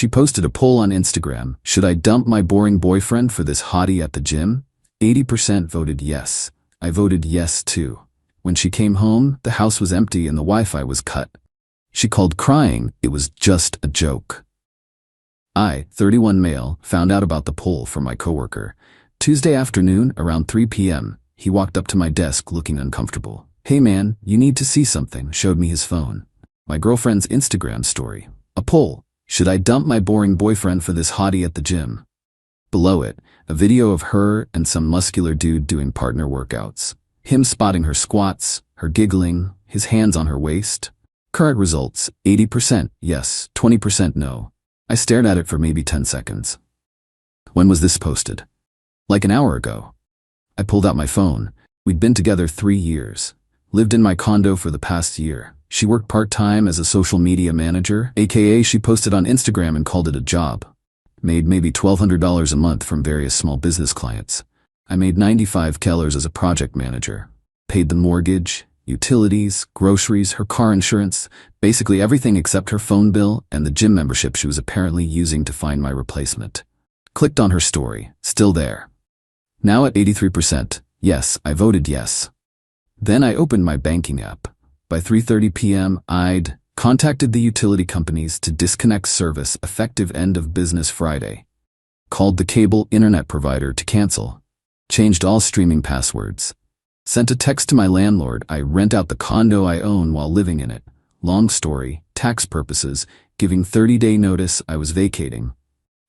She posted a poll on Instagram. Should I dump my boring boyfriend for this hottie at the gym? 80% voted yes. I voted yes too. When she came home, the house was empty and the Wi-Fi was cut. She called crying. It was just a joke. I, 31 male, found out about the poll from my coworker. Tuesday afternoon, around 3 p.m., he walked up to my desk looking uncomfortable. Hey man, you need to see something, showed me his phone. My girlfriend's Instagram story. A poll. Should I dump my boring boyfriend for this hottie at the gym? Below it, a video of her and some muscular dude doing partner workouts. Him spotting her squats, her giggling, his hands on her waist. Current results, 80% yes, 20% no. I stared at it for maybe 10 seconds. When was this posted? Like an hour ago. I pulled out my phone. We'd been together 3 years. Lived in my condo for the past year. She worked part-time as a social media manager, aka she posted on Instagram and called it a job. Made maybe $1,200 a month from various small business clients. I made 95 kellers as a project manager. Paid the mortgage, utilities, groceries, her car insurance, basically everything except her phone bill and the gym membership she was apparently using to find my replacement. Clicked on her story, still there. Now at 83%, yes, I voted yes. Then I opened my banking app. By 3:30 p.m., I'd contacted the utility companies to disconnect service effective end of business Friday. Called the cable internet provider to cancel. Changed all streaming passwords. Sent a text to my landlord. I rent out the condo I own while living in it. Long story, tax purposes, giving 30-day notice I was vacating.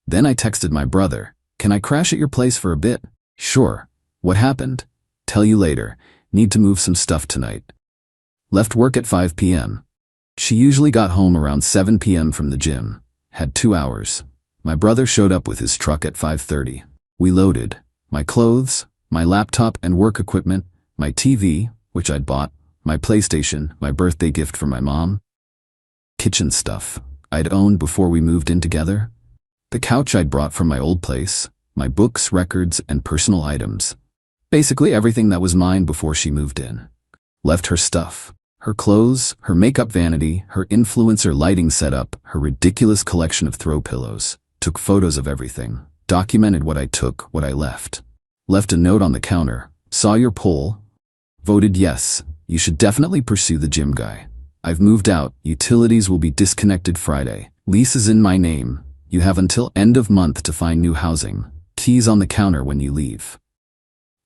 Then I texted my brother. Can I crash at your place for a bit? Sure. What happened? Tell you later. Need to move some stuff tonight. Left work at 5 p.m. She usually got home around 7 p.m. from the gym. Had 2 hours. My brother showed up with his truck at 5:30. We loaded. My clothes, my laptop and work equipment, my TV, which I'd bought, my PlayStation, my birthday gift from my mom. Kitchen stuff I'd owned before we moved in together. The couch I'd brought from my old place, my books, records, and personal items. Basically everything that was mine before she moved in. Left her stuff. Her clothes, her makeup vanity, her influencer lighting setup, her ridiculous collection of throw pillows. Took photos of everything. Documented what I took, what I left. Left a note on the counter. Saw your poll. Voted yes. You should definitely pursue the gym guy. I've moved out. Utilities will be disconnected Friday. Lease is in my name. You have until end of month to find new housing. Keys on the counter when you leave.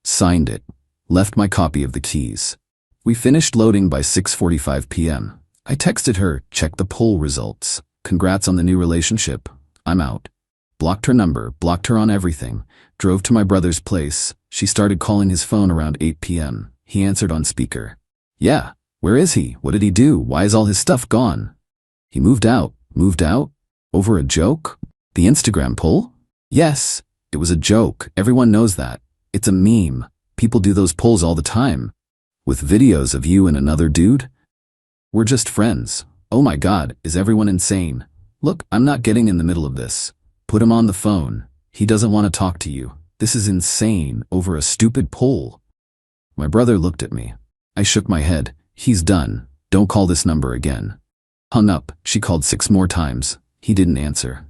Signed it. Left my copy of the keys. We finished loading by 6:45 p.m. I texted her, check the poll results. Congrats on the new relationship. I'm out. Blocked her number, blocked her on everything. Drove to my brother's place. She started calling his phone around 8 p.m. He answered on speaker. Yeah, where is he? What did he do? Why is all his stuff gone? He moved out. Moved out? Over a joke? The Instagram poll? Yes, it was a joke. Everyone knows that. It's a meme. People do those polls all the time. With videos of you and another dude? We're just friends. Oh my God, is everyone insane? Look, I'm not getting in the middle of this. Put him on the phone. He doesn't want to talk to you. This is insane, over a stupid poll. My brother looked at me. I shook my head. He's done. Don't call this number again. Hung up. She called 6 more times. He didn't answer.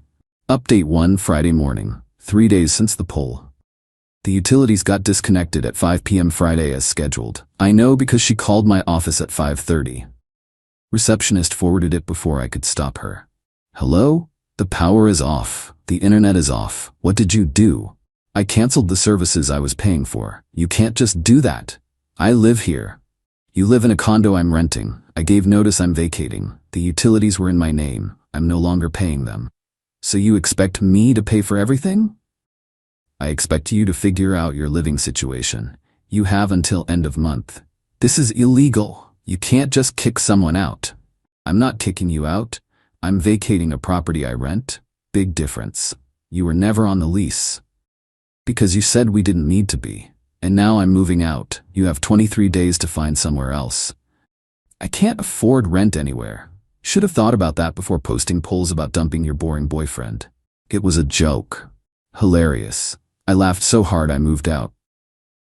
Update 1 Friday morning. 3 days since the poll. The utilities got disconnected at 5 p.m. Friday as scheduled. I know because she called my office at 5:30. Receptionist forwarded it before I could stop her. Hello? The power is off. The internet is off. What did you do? I canceled the services I was paying for. You can't just do that. I live here. You live in a condo I'm renting. I gave notice I'm vacating. The utilities were in my name. I'm no longer paying them. So you expect me to pay for everything? I expect you to figure out your living situation. You have until end of month. This is illegal. You can't just kick someone out. I'm not kicking you out. I'm vacating a property I rent. Big difference. You were never on the lease. Because you said we didn't need to be. And now I'm moving out. You have 23 days to find somewhere else. I can't afford rent anywhere. Should have thought about that before posting polls about dumping your boring boyfriend. It was a joke. Hilarious. I laughed so hard I moved out.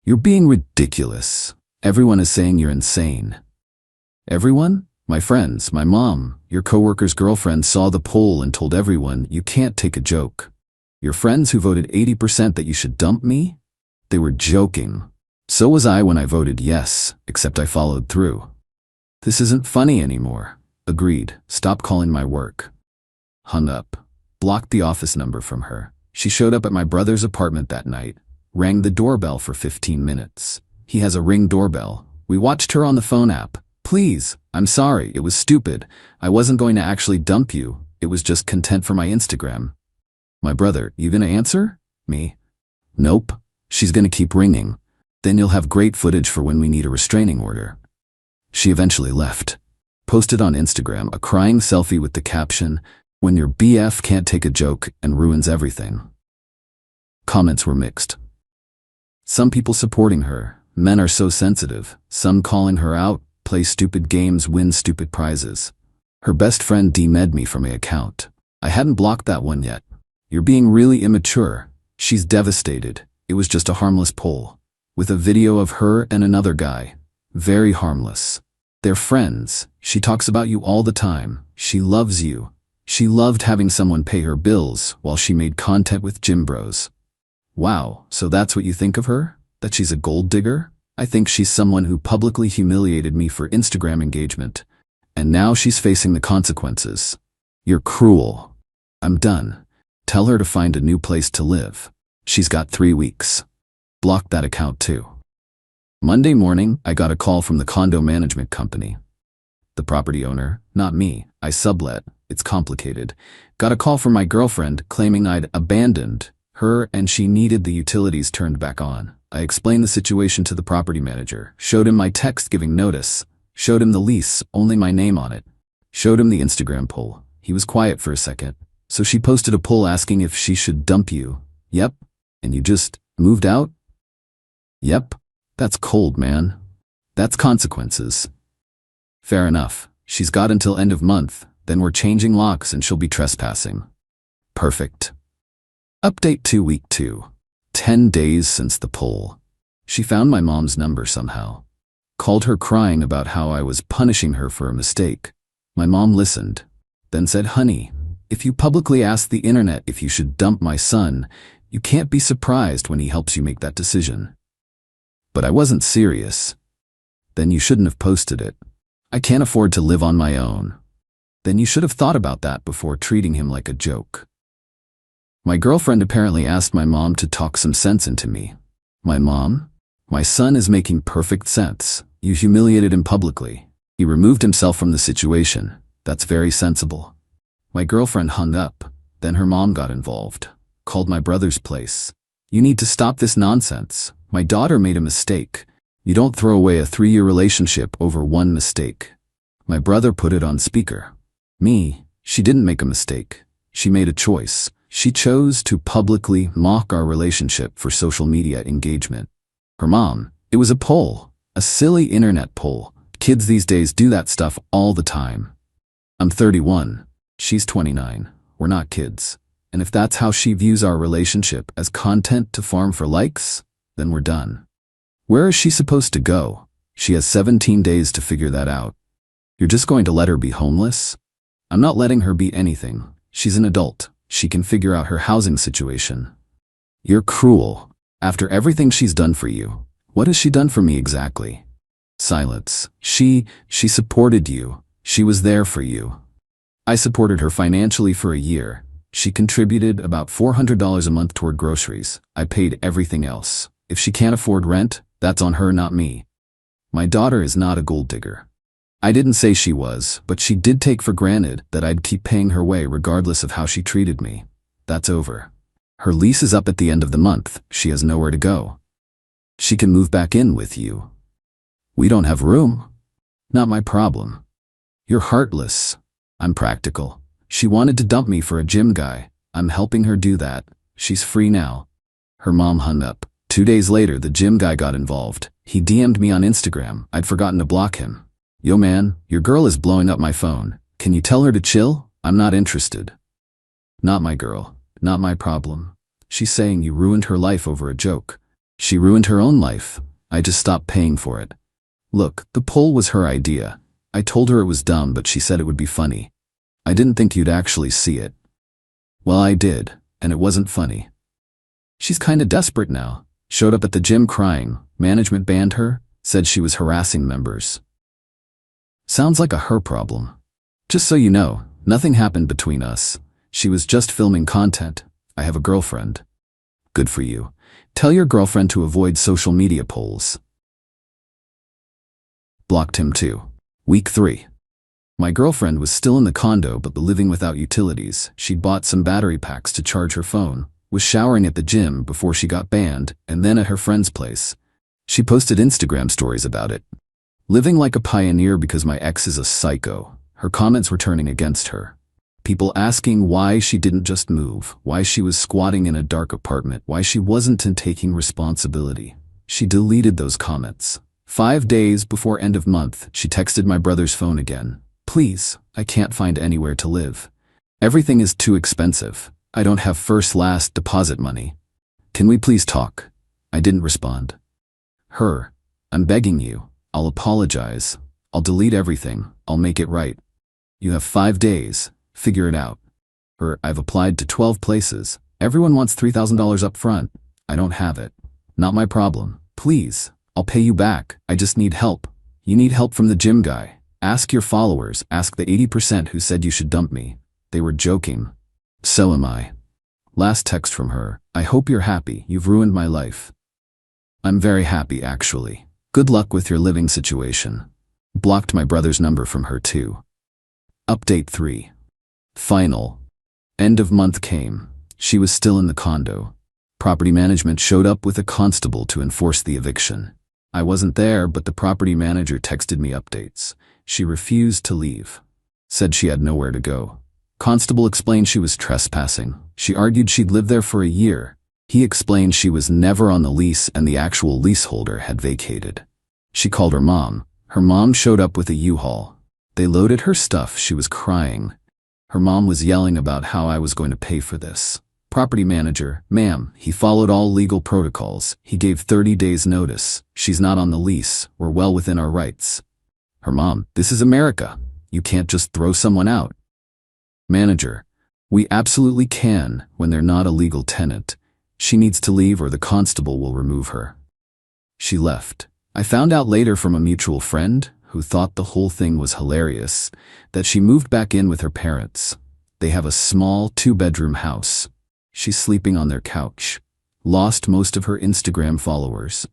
You're being ridiculous. Everyone is saying you're insane. Everyone? My friends, my mom, your coworker's girlfriend saw the poll and told everyone you can't take a joke. Your friends who voted 80% that you should dump me? They were joking. So was I when I voted yes, except I followed through. This isn't funny anymore. Agreed. Stop calling my work. Hung up. Blocked the office number from her. She showed up at my brother's apartment that night. Rang the doorbell for 15 minutes. He has a Ring doorbell. We watched her on the phone app. Please, I'm sorry, it was stupid. I wasn't going to actually dump you. It was just content for my Instagram. My brother, you gonna answer? Me. Nope. She's gonna keep ringing. Then you'll have great footage for when we need a restraining order. She eventually left. Posted on Instagram a crying selfie with the caption, "When your BF can't take a joke and ruins everything." Comments were mixed. Some people supporting her. Men are so sensitive. Some calling her out, play stupid games, win stupid prizes. Her best friend DM'd me from my account. I hadn't blocked that one yet. You're being really immature. She's devastated. It was just a harmless poll. With a video of her and another guy. Very harmless. They're friends. She talks about you all the time. She loves you. She loved having someone pay her bills while she made content with gym bros. Wow, so that's what you think of her? That she's a gold digger? I think she's someone who publicly humiliated me for Instagram engagement. And now she's facing the consequences. You're cruel. I'm done. Tell her to find a new place to live. She's got 3 weeks. Block that account too. Monday morning, I got a call from the condo management company. The property owner, not me, I sublet, it's complicated, got a call from my girlfriend claiming I'd abandoned her and she needed the utilities turned back on. I explained the situation to the property manager, showed him my text giving notice, showed him the lease, only my name on it, showed him the Instagram poll. He was quiet for a second. So she posted a poll asking if she should dump you. Yep. And you just moved out? Yep. That's cold, man. That's consequences. Fair enough. She's got until end of month, then we're changing locks and she'll be trespassing. Perfect. Update to week 2. 10 days since the poll. She found my mom's number somehow. Called her crying about how I was punishing her for a mistake. My mom listened, then said, "Honey, if you publicly ask the internet if you should dump my son, you can't be surprised when he helps you make that decision." But I wasn't serious. Then you shouldn't have posted it. I can't afford to live on my own. Then you should have thought about that before treating him like a joke. My girlfriend apparently asked my mom to talk some sense into me. My mom? My son is making perfect sense. You humiliated him publicly. He removed himself from the situation. That's very sensible. My girlfriend hung up. Then her mom got involved. Called my brother's place. "You need to stop this nonsense. My daughter made a mistake. You don't throw away a 3-year relationship over one mistake." My brother put it on speaker. Me, she didn't make a mistake. She made a choice. She chose to publicly mock our relationship for social media engagement. Her mom, it was a poll. A silly internet poll. Kids these days do that stuff all the time. I'm 31. She's 29. We're not kids. And if that's how she views our relationship, as content to farm for likes, then we're done. Where is she supposed to go? She has 17 days to figure that out. You're just going to let her be homeless? I'm not letting her be anything. She's an adult. She can figure out her housing situation. You're cruel. After everything she's done for you, what has she done for me exactly? Silence. She supported you. She was there for you. I supported her financially for a year. She contributed about $400 a month toward groceries. I paid everything else. If she can't afford rent, that's on her, not me. My daughter is not a gold digger. I didn't say she was, but she did take for granted that I'd keep paying her way regardless of how she treated me. That's over. Her lease is up at the end of the month. She has nowhere to go. She can move back in with you. We don't have room. Not my problem. You're heartless. I'm practical. She wanted to dump me for a gym guy. I'm helping her do that. She's free now. Her mom hung up. 2 days later, the gym guy got involved. He DM'd me on Instagram. I'd forgotten to block him. "Yo man, your girl is blowing up my phone. Can you tell her to chill? I'm not interested." Not my girl. Not my problem. She's saying you ruined her life over a joke. She ruined her own life. I just stopped paying for it. Look, the poll was her idea. I told her it was dumb, but she said it would be funny. I didn't think you'd actually see it. Well, I did, and it wasn't funny. She's kinda desperate now. Showed up at the gym crying. Management banned her, said she was harassing members. Sounds like a her problem. Just so you know, nothing happened between us. She was just filming content. I have a girlfriend. Good for you. Tell your girlfriend to avoid social media polls. Blocked him too. Week 3. My girlfriend was still in the condo but living without utilities. She'd bought some battery packs to charge her phone, was showering at the gym before she got banned, and then at her friend's place. She posted Instagram stories about it. Living like a pioneer because my ex is a psycho. Her comments were turning against her. People asking why she didn't just move, why she was squatting in a dark apartment, why she wasn't taking responsibility. She deleted those comments. 5 days before end of month, she texted my brother's phone again. Please, I can't find anywhere to live. Everything is too expensive. I don't have first-last deposit money. Can we please talk? I didn't respond. Her, I'm begging you. I'll apologize. I'll delete everything. I'll make it right. You have 5 days. Figure it out. Her, I've applied to 12 places. Everyone wants $3,000 up front. I don't have it. Not my problem. Please, I'll pay you back. I just need help. You need help from the gym guy. Ask your followers. Ask the 80% who said you should dump me. They were joking. So am I. Last text from her. I hope you're happy. You've ruined my life. I'm very happy, actually. Good luck with your living situation. Blocked my brother's number from her too. Update 3. Final. End of month came. She was still in the condo. Property management showed up with a constable to enforce the eviction. I wasn't there, but the property manager texted me updates. She refused to leave. Said she had nowhere to go. Constable explained she was trespassing. She argued she'd lived there for a year. He explained she was never on the lease and the actual leaseholder had vacated. She called her mom. Her mom showed up with a U-Haul. They loaded her stuff. She was crying. Her mom was yelling about how I was going to pay for this. Property manager, ma'am, he followed all legal protocols. He gave 30 days notice. She's not on the lease. We're well within our rights. Her mom, this is America. You can't just throw someone out. Manager, we absolutely can when they're not a legal tenant. She needs to leave or the constable will remove her. She left. I found out later from a mutual friend, who thought the whole thing was hilarious, that she moved back in with her parents. They have a small 2-bedroom house. She's sleeping on their couch. Lost most of her Instagram followers.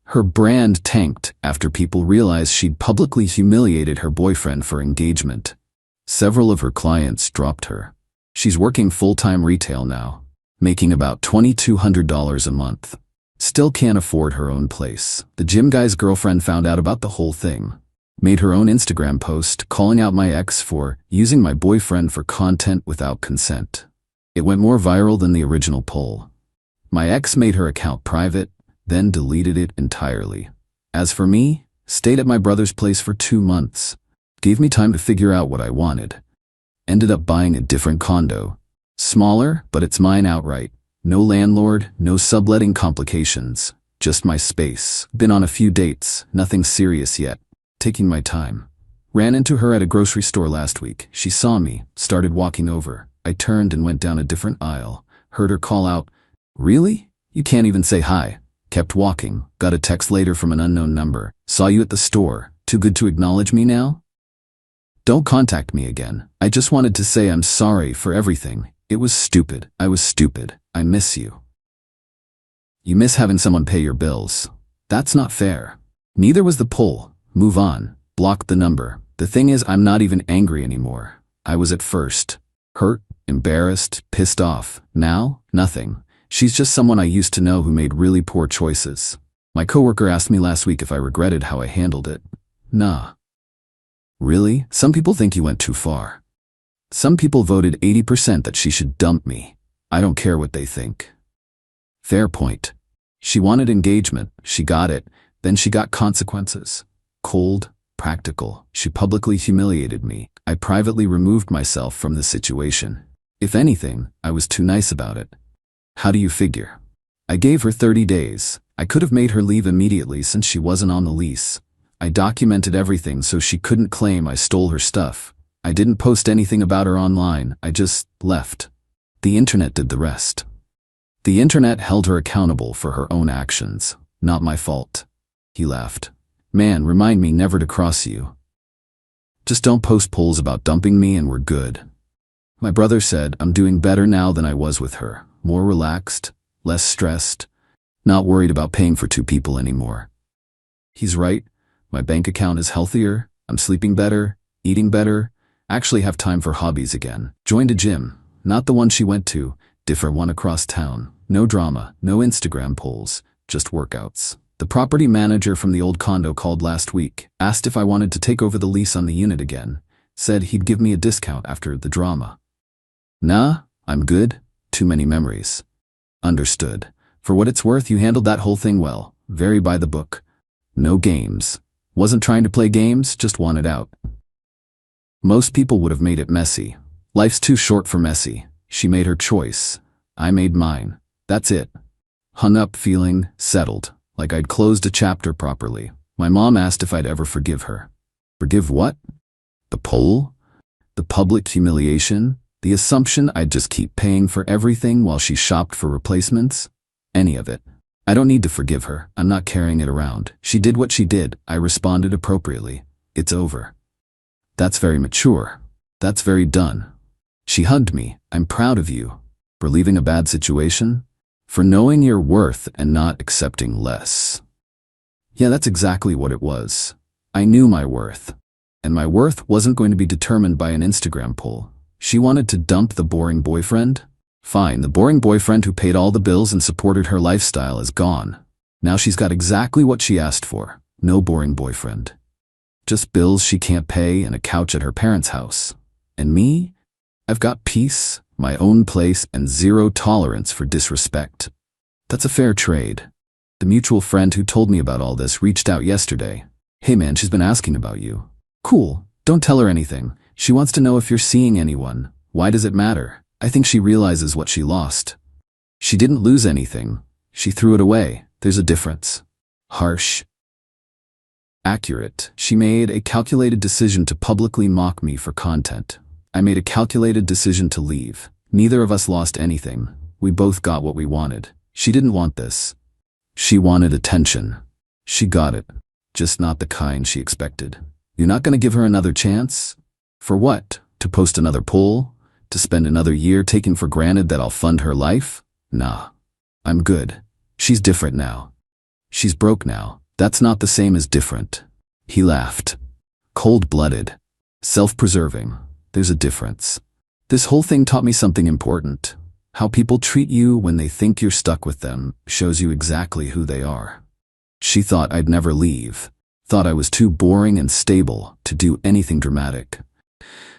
Her brand tanked after people realized she'd publicly humiliated her boyfriend for engagement. Several of her clients dropped her. She's working full-time retail now, making about $2,200 a month. Still can't afford her own place. The gym guy's girlfriend found out about the whole thing. Made her own Instagram post calling out my ex for using my boyfriend for content without consent. It went more viral than the original poll. My ex made her account private, then deleted it entirely. As for me, stayed at my brother's place for 2 months. Gave me time to figure out what I wanted. Ended up buying a different condo. Smaller, but it's mine outright. No landlord, no subletting complications. Just my space. Been on a few dates, nothing serious yet. Taking my time. Ran into her at a grocery store last week. She saw me, started walking over. I turned and went down a different aisle. Heard her call out, "Really? You can't even say hi." Kept walking. Got a text later from an unknown number. "Saw you at the store. Too good to acknowledge me now? Don't contact me again. I just wanted to say I'm sorry for everything. It was stupid. I was stupid. I miss you." You miss having someone pay your bills. That's not fair. Neither was the poll. Move on. Block the number. The thing is, I'm not even angry anymore. I was at first. Hurt, embarrassed, pissed off. Now, nothing. She's just someone I used to know who made really poor choices. My coworker asked me last week if I regretted how I handled it. Nah. Really? Some people think you went too far. Some people voted 80% that she should dump me. I don't care what they think. Fair point. She wanted engagement. She got it. Then she got consequences. Cold, practical. She publicly humiliated me. I privately removed myself from the situation. If anything, I was too nice about it. How do you figure? I gave her 30 days. I could have made her leave immediately since she wasn't on the lease. I documented everything so she couldn't claim I stole her stuff. I didn't post anything about her online, I just left. The internet did the rest. The internet held her accountable for her own actions. Not my fault. He laughed. Man, remind me never to cross you. Just don't post polls about dumping me and we're good. My brother said I'm doing better now than I was with her. More relaxed, less stressed, not worried about paying for two people anymore. He's right. My bank account is healthier, I'm sleeping better, eating better, actually have time for hobbies again. Joined a gym, not the one she went to, different one across town. No drama, no Instagram polls, just workouts. The property manager from the old condo called last week, asked if I wanted to take over the lease on the unit again, said he'd give me a discount after the drama. Nah, I'm good, too many memories. Understood. For what it's worth, you handled that whole thing well, very by the book. No games. Wasn't trying to play games, just wanted out. Most people would have made it messy. Life's too short for messy. She made her choice. I made mine. That's it. Hung up feeling settled, like I'd closed a chapter properly. My mom asked if I'd ever forgive her. Forgive what? The poll? The public humiliation? The assumption I'd just keep paying for everything while she shopped for replacements? Any of it. I don't need to forgive her. I'm not carrying it around. She did what she did. I responded appropriately. It's over. That's very mature. That's very done. She hugged me. I'm proud of you. For leaving a bad situation? For knowing your worth and not accepting less. Yeah, that's exactly what it was. I knew my worth. And my worth wasn't going to be determined by an Instagram poll. She wanted to dump the boring boyfriend? Fine, the boring boyfriend who paid all the bills and supported her lifestyle is gone. Now she's got exactly what she asked for. No boring boyfriend. Just bills she can't pay and a couch at her parents' house. And me? I've got peace, my own place, and zero tolerance for disrespect. That's a fair trade. The mutual friend who told me about all this reached out yesterday. Hey man, she's been asking about you. Cool, don't tell her anything. She wants to know if you're seeing anyone. Why does it matter? I think she realizes what she lost. She didn't lose anything. She threw it away. There's a difference. Harsh. Accurate. She made a calculated decision to publicly mock me for content. I made a calculated decision to leave. Neither of us lost anything. We both got what we wanted. She didn't want this. She wanted attention. She got it. Just not the kind she expected. You're not going to give her another chance? For what? To post another poll? To spend another year taking for granted that I'll fund her life? Nah. I'm good. She's different now. She's broke now. That's not the same as different. He laughed. Cold-blooded. Self-preserving. There's a difference. This whole thing taught me something important. How people treat you when they think you're stuck with them shows you exactly who they are. She thought I'd never leave. Thought I was too boring and stable to do anything dramatic.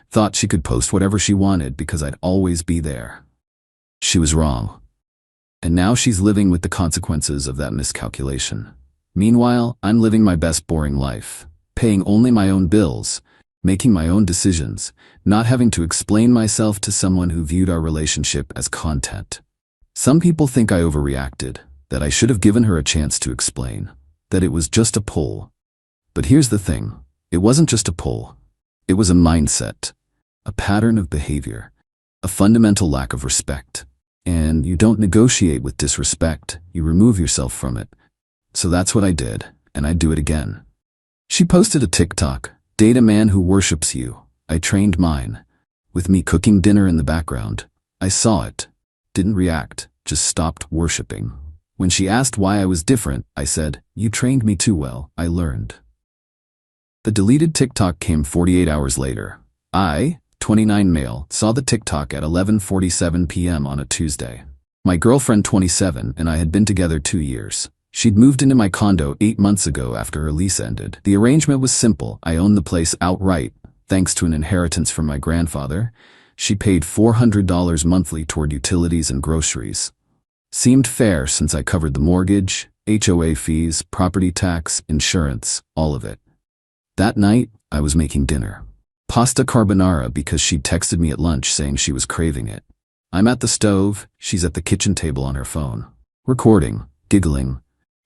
Thought she could post whatever she wanted because I'd always be there. She was wrong. And now she's living with the consequences of that miscalculation. Meanwhile, I'm living my best boring life, paying only my own bills, making my own decisions, not having to explain myself to someone who viewed our relationship as content. Some people think I overreacted, that I should have given her a chance to explain, that it was just a poll. But here's the thing, it wasn't just a poll. It was a mindset, a pattern of behavior, a fundamental lack of respect. And you don't negotiate with disrespect, you remove yourself from it. So that's what I did, and I'd do it again. She posted a TikTok, date a man who worships you. I trained mine. With me cooking dinner in the background. I saw it. Didn't react, just stopped worshiping. When she asked why I was different, I said, you trained me too well, I learned. The deleted TikTok came 48 hours later. I, 29 male, saw the TikTok at 11:47 p.m. on a Tuesday. My girlfriend, 27, and I had been together 2 years. She'd moved into my condo 8 months ago after her lease ended. The arrangement was simple. I owned the place outright, thanks to an inheritance from my grandfather. She paid $400 monthly toward utilities and groceries. Seemed fair since I covered the mortgage, HOA fees, property tax, insurance, all of it. That night, I was making dinner. Pasta carbonara because she'd texted me at lunch saying she was craving it. I'm at the stove, she's at the kitchen table on her phone. Recording, giggling.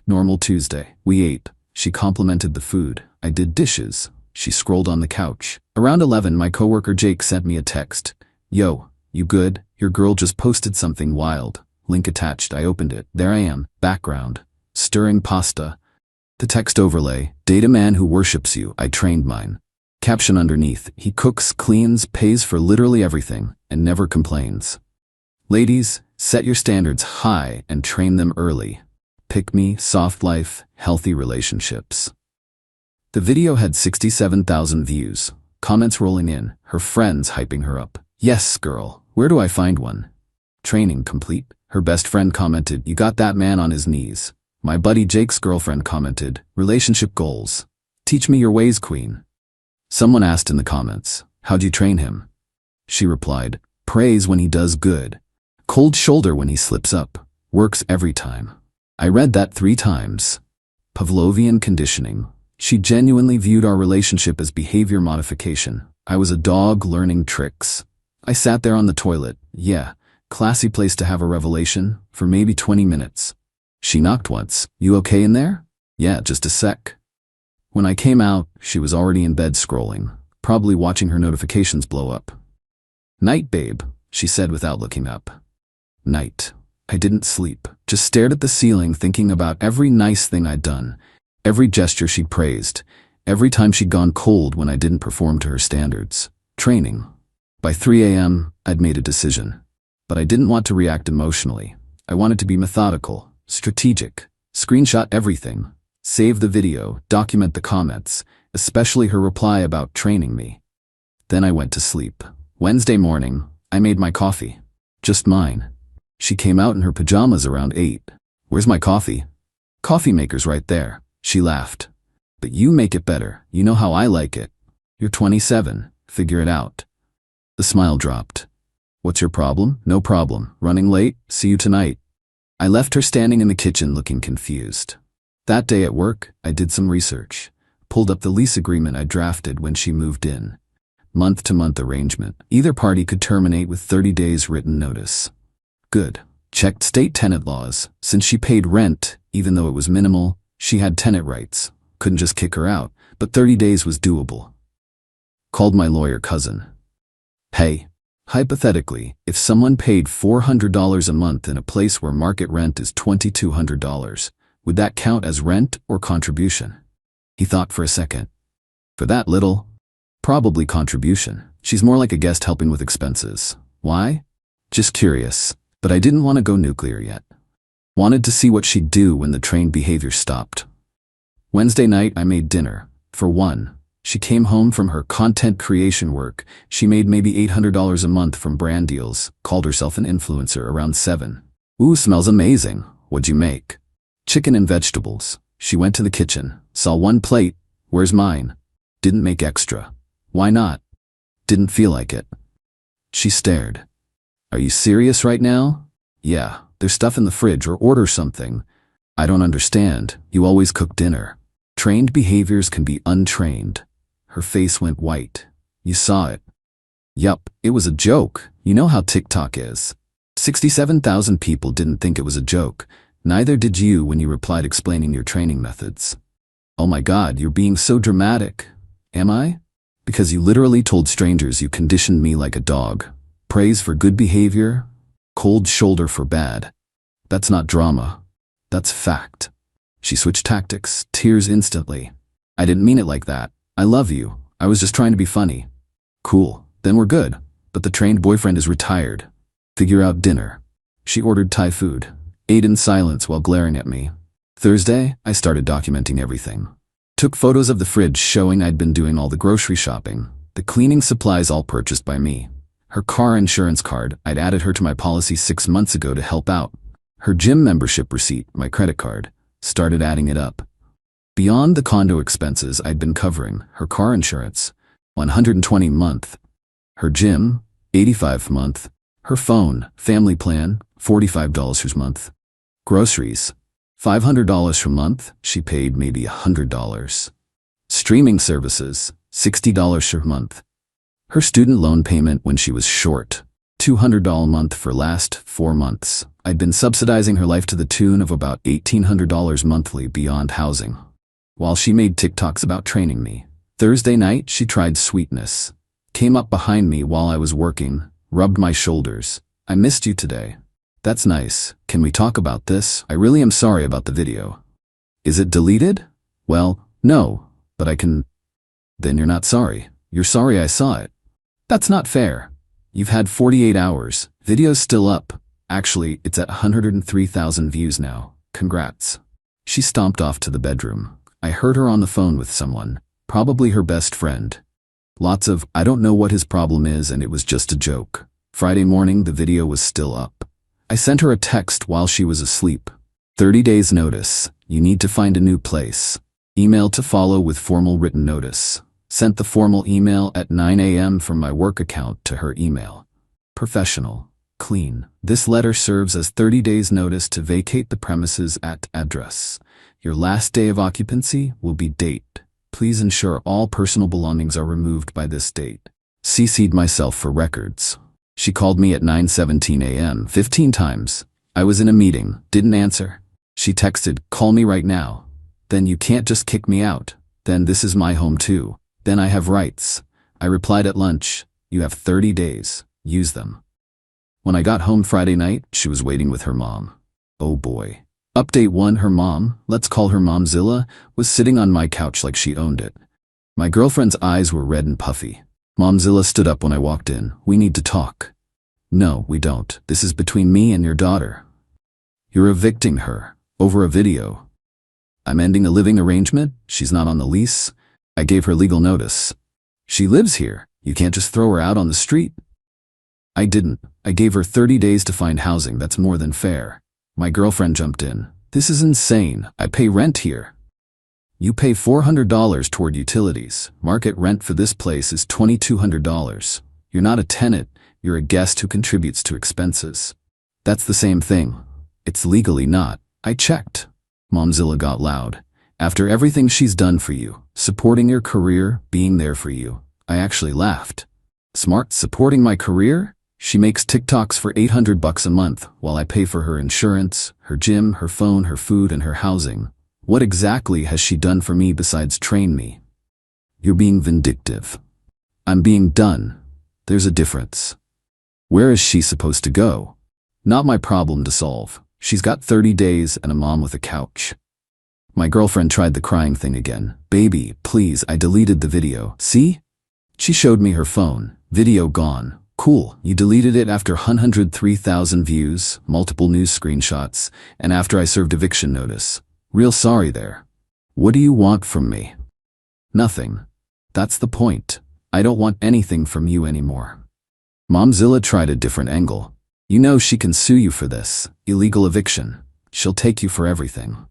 Normal Tuesday. We ate. She complimented the food. I did dishes. She scrolled on the couch. Around 11, my coworker Jake sent me a text. Yo, you good? Your girl just posted something wild. Link attached. I opened it. There I am. Background. Stirring pasta. The text overlay. Date a man who worships you. I trained mine. Caption underneath. He cooks, cleans, pays for literally everything, and never complains. Ladies, set your standards high and train them early. Pick me, soft life, healthy relationships. The video had 67,000 views. Comments rolling in. Her friends hyping her up. Yes, girl. Where do I find one? Training complete. Her best friend commented, you got that man on his knees. My buddy Jake's girlfriend commented, relationship goals. Teach me your ways, queen. Someone asked in the comments, how'd you train him? She replied, praise when he does good. Cold shoulder when he slips up. Works every time. I read that 3 times. Pavlovian conditioning. She genuinely viewed our relationship as behavior modification. I was a dog learning tricks. I sat there on the toilet. Yeah, classy place to have a revelation, for maybe 20 minutes. She knocked once. You okay in there? Yeah, just a sec. When I came out, she was already in bed scrolling, probably watching her notifications blow up. Night, babe, she said without looking up. Night. I didn't sleep, just stared at the ceiling thinking about every nice thing I'd done, every gesture she'd praised, every time she'd gone cold when I didn't perform to her standards. Training. By 3 a.m., I'd made a decision. But I didn't want to react emotionally. I wanted to be methodical, strategic, screenshot everything, save the video, document the comments, especially her reply about training me. Then I went to sleep. Wednesday morning, I made my coffee. Just mine. She came out in her pajamas around 8. Where's my coffee? Coffee maker's right there. She laughed. But you make it better. You know how I like it. You're 27. Figure it out. The smile dropped. What's your problem? No problem. Running late? See you tonight. I left her standing in the kitchen looking confused. That day at work, I did some research. Pulled up the lease agreement I drafted when she moved in. Month-to-month arrangement. Either party could terminate with 30 days written notice. Good. Checked state tenant laws. Since she paid rent, even though it was minimal, she had tenant rights. Couldn't just kick her out, but 30 days was doable. Called my lawyer cousin. Hey, hypothetically, if someone paid $400 a month in a place where market rent is $2,200, would that count as rent or contribution? He thought for a second. For that little? Probably contribution. She's more like a guest helping with expenses. Why? Just curious. But I didn't want to go nuclear yet. Wanted to see what she'd do when the trained behavior stopped. Wednesday night, I made dinner. For one, she came home from her content creation work. She made maybe $800 a month from brand deals, called herself an influencer around 7. Ooh, smells amazing. What'd you make? Chicken and vegetables. She went to the kitchen, saw 1 plate. Where's mine? Didn't make extra. Why not? Didn't feel like it. She stared. Are you serious right now? Yeah, there's stuff in the fridge, or order something. I don't understand. You always cook dinner. Trained behaviors can be untrained. Her face went white. You saw it. Yup, it was a joke. You know how TikTok is. 67,000 people didn't think it was a joke. Neither did you when you replied explaining your training methods. Oh my God, you're being so dramatic. Am I? Because you literally told strangers you conditioned me like a dog. Praise for good behavior, cold shoulder for bad. That's not drama. That's fact. She switched tactics, tears instantly. I didn't mean it like that. I love you. I was just trying to be funny. Cool, then we're good. But the trained boyfriend is retired. Figure out dinner. She ordered Thai food, ate in silence while glaring at me. Thursday, I started documenting everything. Took photos of the fridge showing I'd been doing all the grocery shopping, the cleaning supplies all purchased by me. Her car insurance card, I'd added her to my policy 6 months ago to help out. Her gym membership receipt, my credit card, started adding it up. Beyond the condo expenses I'd been covering, her car insurance, $120 a month. Her gym, $85 a month. Her phone, family plan, $45 a month. Groceries, $500 per month. She paid maybe $100. Streaming services, $60 per month. Her student loan payment when she was short, $200 a month for last 4 months. I'd been subsidizing her life to the tune of about $1,800 monthly beyond housing. while she made TikToks about training me. Thursday night, she tried sweetness. Came up behind me while I was working, rubbed my shoulders. I missed you today. That's nice. Can we talk about this? I really am sorry about the video. Is it deleted? Well, no, but I can. Then you're not sorry. You're sorry I saw it. That's not fair. You've had 48 hours. Video's still up. Actually, it's at 103,000 views now. Congrats. She stomped off to the bedroom. I heard her on the phone with someone, probably her best friend. Lots of, I don't know what his problem is and it was just a joke. Friday morning, the video was still up. I sent her a text while she was asleep. 30 days notice. You need to find a new place. Email to follow with formal written notice. Sent the formal email at 9 a.m. from my work account to her email. Professional. Clean. This letter serves as 30 days notice to vacate the premises at address. Your last day of occupancy will be date. Please ensure all personal belongings are removed by this date. CC'd myself for records. She called me at 9:17 a.m. 15 times. I was in a meeting, didn't answer. She texted, call me right now. Then you can't just kick me out. Then this is my home too. Then I have rights. I replied at lunch, you have 30 days. Use them. When I got home Friday night, she was waiting with her mom. Oh boy. Update 1, her mom, let's call her Momzilla, was sitting on my couch like she owned it. My girlfriend's eyes were red and puffy. Momzilla stood up when I walked in. We need to talk. No, we don't. This is between me and your daughter. You're evicting her. Over a video. I'm ending a living arrangement. She's not on the lease. I gave her legal notice. She lives here. You can't just throw her out on the street. I didn't. I gave her 30 days to find housing. That's more than fair. My girlfriend jumped in. This is insane. I pay rent here. You pay $400 toward utilities. Market rent for this place is $2,200. You're not a tenant. You're a guest who contributes to expenses. That's the same thing. It's legally not. I checked. Momzilla got loud. After everything she's done for you, supporting your career, being there for you, I actually laughed. Smart, supporting my career? She makes TikToks for $800 a month while I pay for her insurance, her gym, her phone, her food, and her housing. What exactly has she done for me besides train me? You're being vindictive. I'm being done. There's a difference. Where is she supposed to go? Not my problem to solve. She's got 30 days and a mom with a couch. My girlfriend tried the crying thing again. Baby, please, I deleted the video. See? She showed me her phone. Video gone. Cool, you deleted it after 103,000 views, multiple news screenshots, and after I served eviction notice. Real sorry there. What do you want from me? Nothing. That's the point. I don't want anything from you anymore. Momzilla tried a different angle. You know she can sue you for this. Illegal eviction. She'll take you for everything.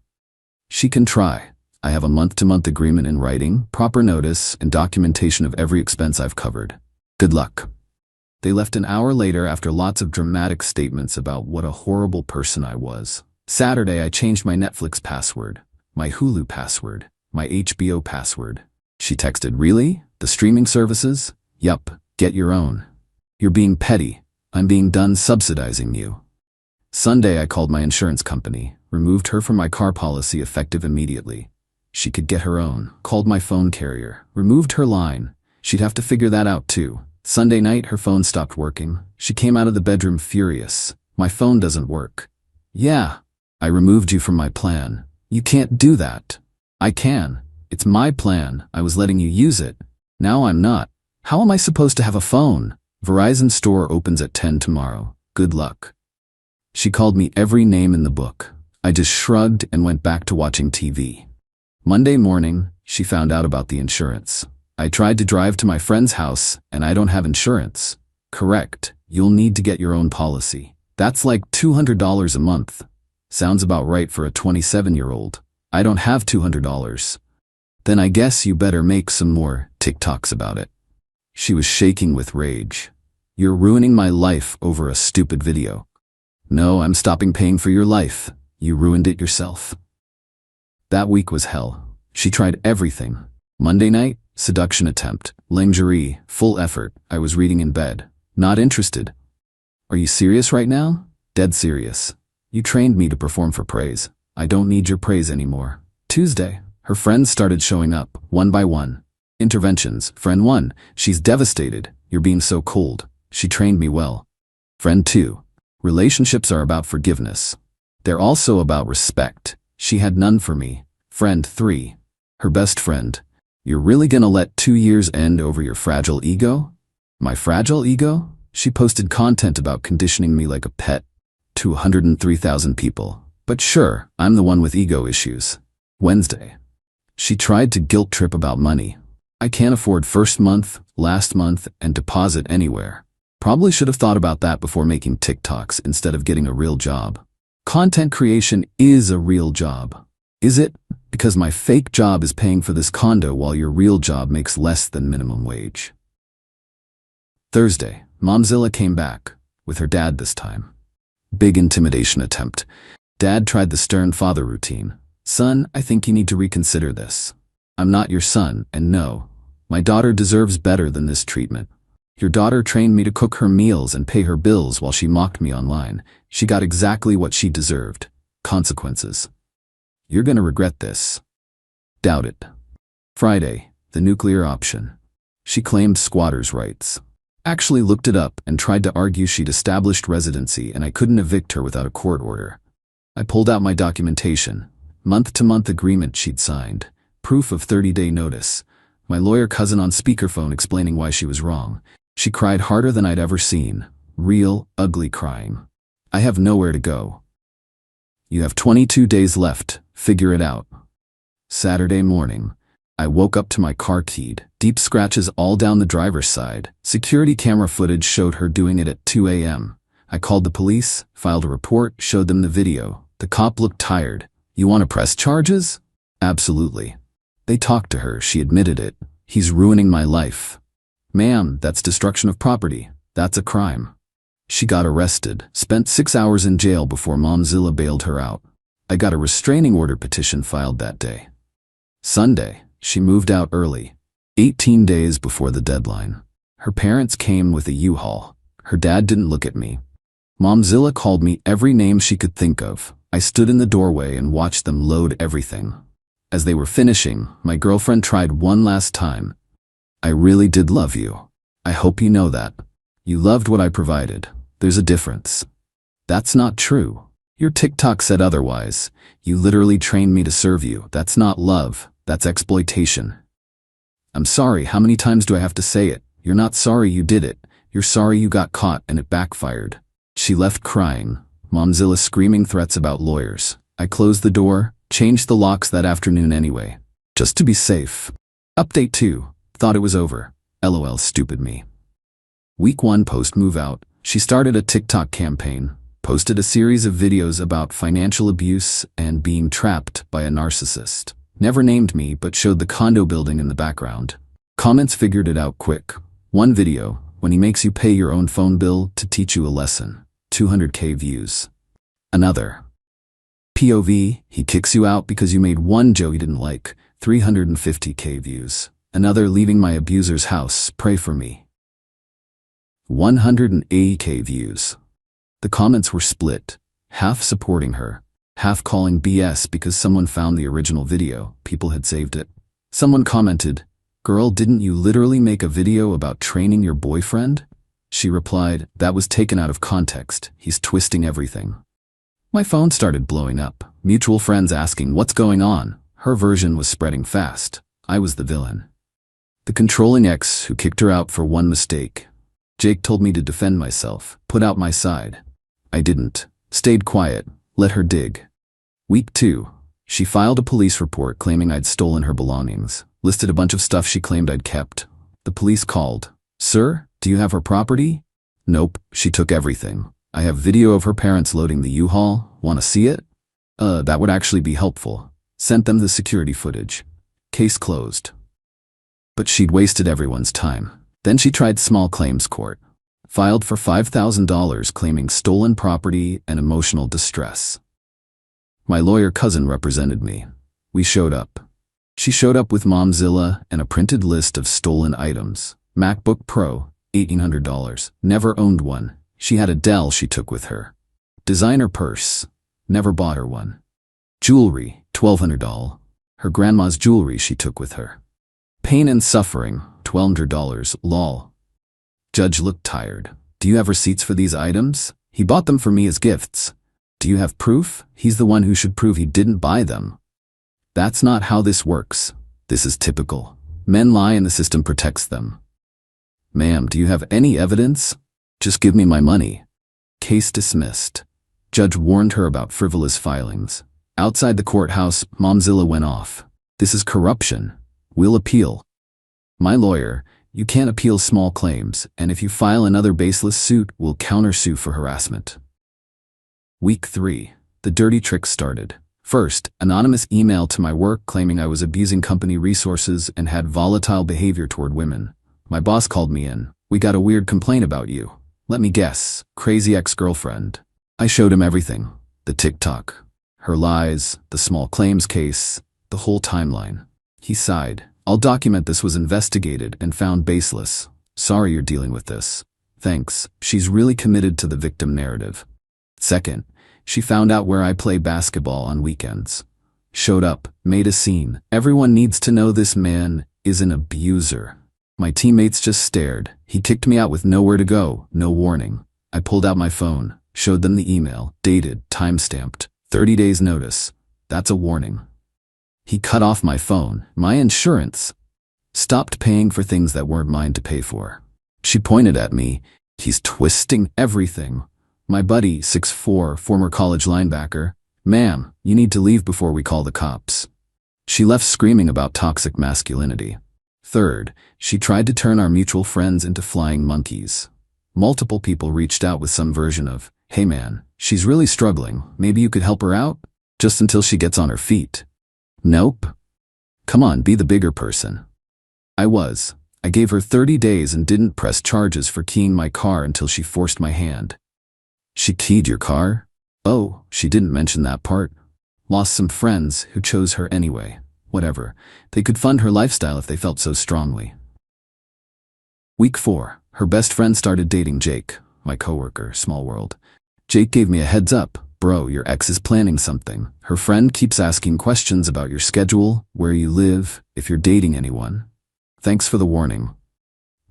She can try. I have a month-to-month agreement in writing, proper notice, and documentation of every expense I've covered. Good luck. They left an hour later after lots of dramatic statements about what a horrible person I was. Saturday, I changed my Netflix password, my Hulu password, my HBO password. She texted, really? The streaming services? Yup, get your own. You're being petty. I'm being done subsidizing you. Sunday, I called my insurance company, removed her from my car policy effective immediately. She could get her own. Called my phone carrier, removed her line. She'd have to figure that out too. Sunday night, her phone stopped working. She came out of the bedroom furious. My phone doesn't work. Yeah, I removed you from my plan. You can't do that. I can. It's my plan. I was letting you use it. Now I'm not. How am I supposed to have a phone? Verizon store opens at 10 tomorrow. Good luck. She called me every name in the book. I just shrugged and went back to watching TV. Monday morning, she found out about the insurance. I tried to drive to my friend's house and I don't have insurance. Correct. You'll need to get your own policy. That's like $200 a month. Sounds about right for a 27-year-old. I don't have $200. Then I guess you better make some more TikToks about it. She was shaking with rage. You're ruining my life over a stupid video. No, I'm stopping paying for your life. You ruined it yourself. That week was hell. She tried everything. Monday night, seduction attempt, lingerie, full effort. I was reading in bed. Not interested. Are you serious right now? Dead serious. You trained me to perform for praise. I don't need your praise anymore. Tuesday, Her friends started showing up, one by one. Interventions. Friend 1, she's devastated. You're being so cold. She trained me well. Friend 2, relationships are about forgiveness. They're also about respect. She had none for me. Friend 3, her best friend. You're really gonna let 2 years end over your fragile ego? My fragile ego? She posted content about conditioning me like a pet to 103,000 people. But sure, I'm the one with ego issues. Wednesday. She tried to guilt trip about money. I can't afford first month, last month, and deposit anywhere. Probably should have thought about that before making TikToks instead of getting a real job. Content creation is a real job. Is it? Because my fake job is paying for this condo while your real job makes less than minimum wage. Thursday, Momzilla came back, with her dad this time. Big intimidation attempt. Dad tried the stern father routine. Son, I think you need to reconsider this. I'm not your son, and no, my daughter deserves better than this treatment. Your daughter trained me to cook her meals and pay her bills while she mocked me online. She got exactly what she deserved. Consequences. You're gonna regret this. Doubt it. Friday, the nuclear option. She claimed squatters' rights. Actually looked it up and tried to argue she'd established residency and I couldn't evict her without a court order. I pulled out my documentation, month-to-month agreement she'd signed, proof of 30-day notice, my lawyer cousin on speakerphone explaining why she was wrong. She cried harder than I'd ever seen. Real, ugly crying. I have nowhere to go. You have 22 days left. Figure it out. Saturday morning. I woke up to my car keyed. Deep scratches all down the driver's side. Security camera footage showed her doing it at 2 a.m. I called the police, filed a report, showed them the video. The cop looked tired. You want to press charges? Absolutely. They talked to her. She admitted it. He's ruining my life. Ma'am, that's destruction of property. That's a crime. She got arrested, spent 6 hours in jail before Momzilla bailed her out. I got a restraining order petition filed that day. Sunday, she moved out early, 18 days before the deadline. Her parents came with a U-Haul. Her dad didn't look at me. Momzilla called me every name she could think of. I stood in the doorway and watched them load everything. As they were finishing, my girlfriend tried one last time. I really did love you. I hope you know that. You loved what I provided. There's a difference. That's not true. Your TikTok said otherwise. You literally trained me to serve you. That's not love. That's exploitation. I'm sorry. How many times do I have to say it? You're not sorry you did it. You're sorry you got caught and it backfired. She left crying. Momzilla screaming threats about lawyers. I closed the door, changed the locks that afternoon anyway. Just to be safe. Update 2. Thought it was over. LOL, stupid me. Week 1 post-move out. She started a TikTok campaign, posted a series of videos about financial abuse and being trapped by a narcissist. Never named me but showed the condo building in the background. Comments figured it out quick. One video, when he makes you pay your own phone bill to teach you a lesson. 200K views. Another. POV, he kicks you out because you made one joke he didn't like. 350K views. Another, leaving my abuser's house, pray for me. 180K views. The comments were split, half supporting her, half calling BS because someone found the original video, people had saved it. Someone commented, "Girl, didn't you literally make a video about training your boyfriend?" She replied, "That was taken out of context. He's twisting everything." My phone started blowing up, mutual friends asking what's going on. Her version was spreading fast. I was the villain. The controlling ex who kicked her out for one mistake. Jake told me to defend myself, put out my side. I didn't. Stayed quiet, let her dig. Week 2. She filed a police report claiming I'd stolen her belongings, listed a bunch of stuff she claimed I'd kept. The police called. "Sir, do you have her property?" "Nope, she took everything. I have video of her parents loading the U-Haul. Want to see it?" That would actually be helpful. Sent them the security footage. Case closed. But she'd wasted everyone's time. Then she tried small claims court. Filed for $5,000 claiming stolen property and emotional distress. My lawyer cousin represented me. We showed up. She showed up with Momzilla and a printed list of stolen items. MacBook Pro, $1,800. Never owned one. She had a Dell she took with her. Designer purse. Never bought her one. Jewelry, $1,200. her grandma's jewelry she took with her. Pain and suffering, $1,200, lol. Judge looked tired. Do you have receipts for these items? He bought them for me as gifts. Do you have proof? He's the one who should prove he didn't buy them. That's not how this works. This is typical. Men lie and the system protects them. Ma'am, do you have any evidence? Just give me my money. Case dismissed. Judge warned her about frivolous filings. Outside the courthouse, Momzilla went off. This is corruption. We'll appeal. My lawyer, you can't appeal small claims, and if you file another baseless suit, we'll countersue for harassment. Week 3. The dirty trick started. First, anonymous email to my work claiming I was abusing company resources and had volatile behavior toward women. My boss called me in. We got a weird complaint about you. Let me guess, crazy ex-girlfriend. I showed him everything. The TikTok, her lies, the small claims case, the whole timeline. He sighed. I'll document this was investigated and found baseless. Sorry you're dealing with this. Thanks. She's really committed to the victim narrative. Second, she found out where I play basketball on weekends. Showed up, made a scene. Everyone needs to know this man is an abuser. My teammates just stared. He kicked me out with nowhere to go, no warning. I pulled out my phone, showed them the email, dated, time-stamped, 30 days notice. That's a warning. He cut off my phone, my insurance. Stopped paying for things that weren't mine to pay for. She pointed at me. He's twisting everything. My buddy, 6'4", former college linebacker. Ma'am, you need to leave before we call the cops. She left screaming about toxic masculinity. Third, she tried to turn our mutual friends into flying monkeys. Multiple people reached out with some version of, hey man, she's really struggling. Maybe you could help her out? Just until she gets on her feet. Nope. Come on, be the bigger person. I was. I gave her 30 days and didn't press charges for keying my car until she forced my hand. She keyed your car? Oh, she didn't mention that part. Lost some friends who chose her anyway. Whatever. They could fund her lifestyle if they felt so strongly. Week 4. Her best friend started dating Jake, my coworker, small world. Jake gave me a heads up. Bro, your ex is planning something. Her friend keeps asking questions about your schedule, where you live, if you're dating anyone. Thanks for the warning.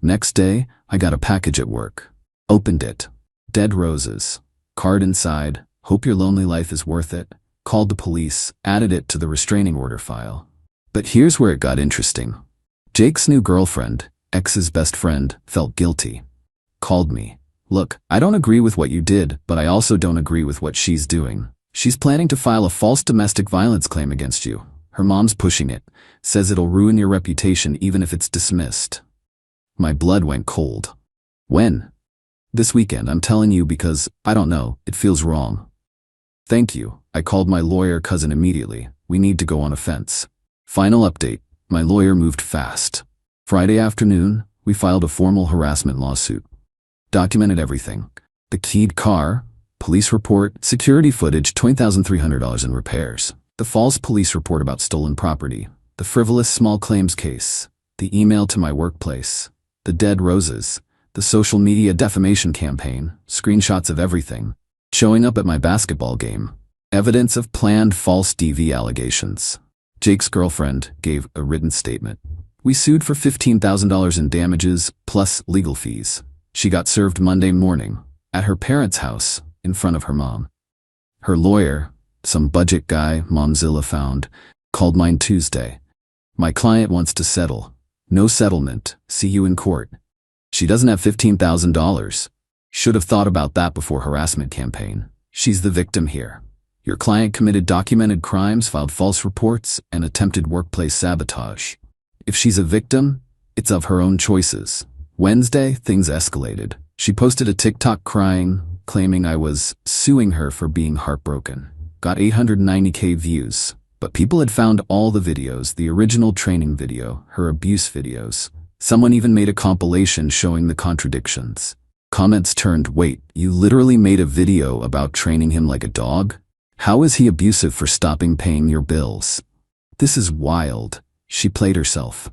Next day, I got a package at work. Opened it. Dead roses. Card inside. Hope your lonely life is worth it. Called the police, added it to the restraining order file. But here's where it got interesting. Jake's new girlfriend, ex's best friend, felt guilty. Called me. Look, I don't agree with what you did, but I also don't agree with what she's doing. She's planning to file a false domestic violence claim against you. Her mom's pushing it. Says it'll ruin your reputation even if it's dismissed. My blood went cold. When? This weekend, I'm telling you because, I don't know, it feels wrong. Thank you. I called my lawyer cousin immediately. We need to go on a fence. Final update. My lawyer moved fast. Friday afternoon, we filed a formal harassment lawsuit. Documented everything. The keyed car, police report, security footage, $20,300 in repairs. The false police report about stolen property. The frivolous small claims case. The email to my workplace. The dead roses. The social media defamation campaign. Screenshots of everything. Showing up at my basketball game. Evidence of planned false DV allegations. Jake's girlfriend gave a written statement. We sued for $15,000 in damages, plus legal fees. She got served Monday morning, at her parents' house, in front of her mom. Her lawyer, some budget guy Momzilla found, called mine Tuesday. My client wants to settle. No settlement, see you in court. She doesn't have $15,000. Should have thought about that before harassment campaign. She's the victim here. Your client committed documented crimes, filed false reports, and attempted workplace sabotage. If she's a victim, it's of her own choices. Wednesday, things escalated. She posted a TikTok crying, claiming I was suing her for being heartbroken. Got 890K views, but people had found all the videos, the original training video, her abuse videos. Someone even made a compilation showing the contradictions. Comments turned, wait, you literally made a video about training him like a dog? How is he abusive for stopping paying your bills? This is wild. She played herself.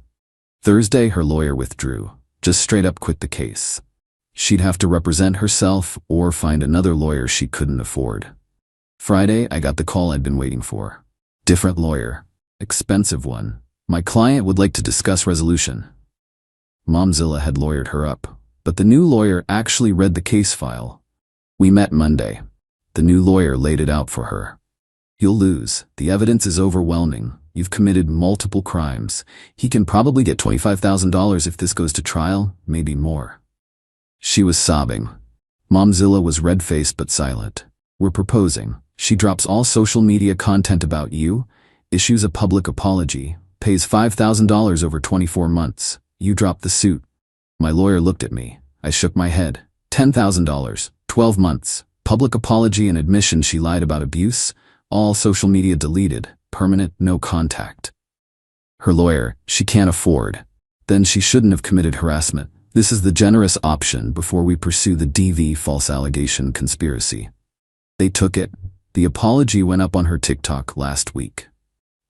Thursday, her lawyer withdrew. Just straight up quit the case. She'd have to represent herself or find another lawyer she couldn't afford. Friday, I got the call I'd been waiting for. Different lawyer. Expensive one. My client would like to discuss resolution. Momzilla had lawyered her up, but the new lawyer actually read the case file. We met Monday. The new lawyer laid it out for her. You'll lose. The evidence is overwhelming. You've committed multiple crimes. He can probably get $25,000 if this goes to trial, maybe more. She was sobbing. Momzilla was red-faced but silent. We're proposing. She drops all social media content about you, issues a public apology, pays $5,000 over 24 months. You drop the suit. My lawyer looked at me. I shook my head. $10,000, 12 months, public apology and admission she lied about abuse, all social media deleted, permanent, no contact. Her lawyer, she can't afford. Then she shouldn't have committed harassment. This is the generous option before we pursue the DV false allegation conspiracy. They took it. The apology went up on her TikTok last week.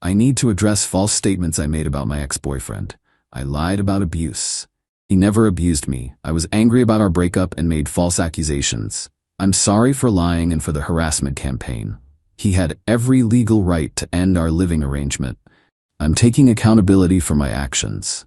I need to address false statements I made about my ex-boyfriend. I lied about abuse. He never abused me. I was angry about our breakup and made false accusations. I'm sorry for lying and for the harassment campaign. He had every legal right to end our living arrangement. I'm taking accountability for my actions.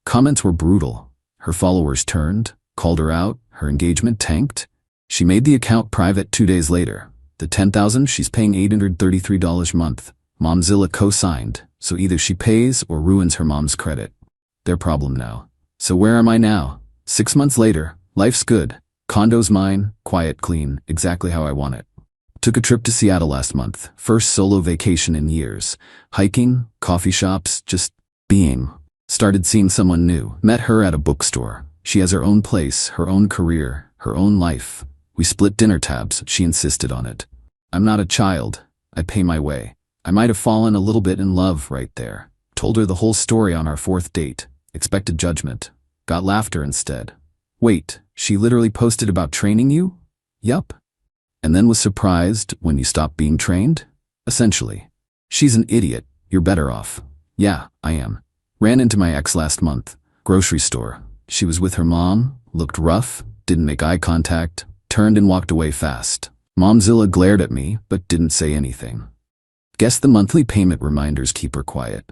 Comments were brutal. Her followers turned, called her out, her engagement tanked. She made the account private 2 days later. The $10,000 she's paying $833 a month. Momzilla co-signed, so either she pays or ruins her mom's credit. Their problem now. So where am I now? 6 months later, life's good. Condo's mine, quiet, clean, exactly how I want it. Took a trip to Seattle last month, first solo vacation in years. Hiking, coffee shops, just being. Started seeing someone new, met her at a bookstore. She has her own place, her own career, her own life. We split dinner tabs, she insisted on it. I'm not a child. I pay my way. I might have fallen a little bit in love right there. Told her the whole story on our 4th date. Expected judgment. Got laughter instead. Wait, she literally posted about training you? Yup. And then was surprised when you stopped being trained? Essentially. She's an idiot. You're better off. Yeah, I am. Ran into my ex last month. Grocery store. She was with her mom, looked rough, didn't make eye contact, turned and walked away fast. Momzilla glared at me, but didn't say anything. Guess the monthly payment reminders keep her quiet.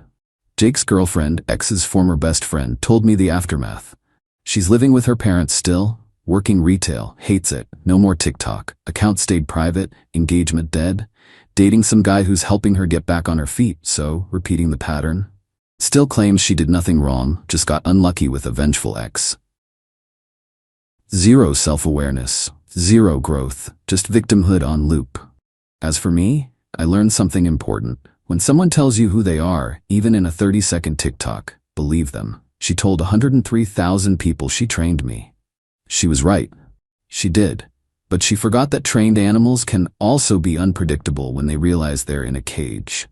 Jake's girlfriend, ex's former best friend, told me the aftermath. She's living with her parents still, working retail, hates it, no more TikTok, account stayed private, engagement dead, dating some guy who's helping her get back on her feet, so repeating the pattern. Still claims she did nothing wrong, just got unlucky with a vengeful ex. Zero self-awareness, zero growth, just victimhood on loop. As for me, I learned something important. When someone tells you who they are, even in a 30-second TikTok, believe them. She told 103,000 people she trained me. She was right. She did. But she forgot that trained animals can also be unpredictable when they realize they're in a cage.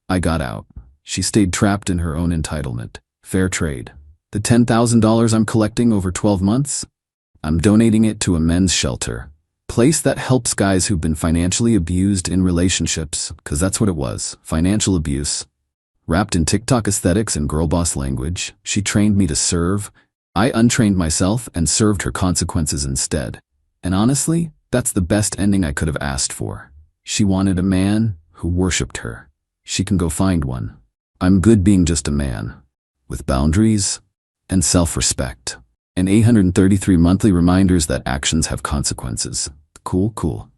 I got out. She stayed trapped in her own entitlement. Fair trade. The $10,000 I'm collecting over 12 months? I'm donating it to a men's shelter. Place that helps guys who've been financially abused in relationships, because that's what it was, financial abuse. Wrapped in TikTok aesthetics and girl boss language, she trained me to serve. I untrained myself and served her consequences instead. And honestly, that's the best ending I could have asked for. She wanted a man who worshipped her. She can go find one. I'm good being just a man, with boundaries and self-respect. And 833 monthly reminders that actions have consequences. Cool.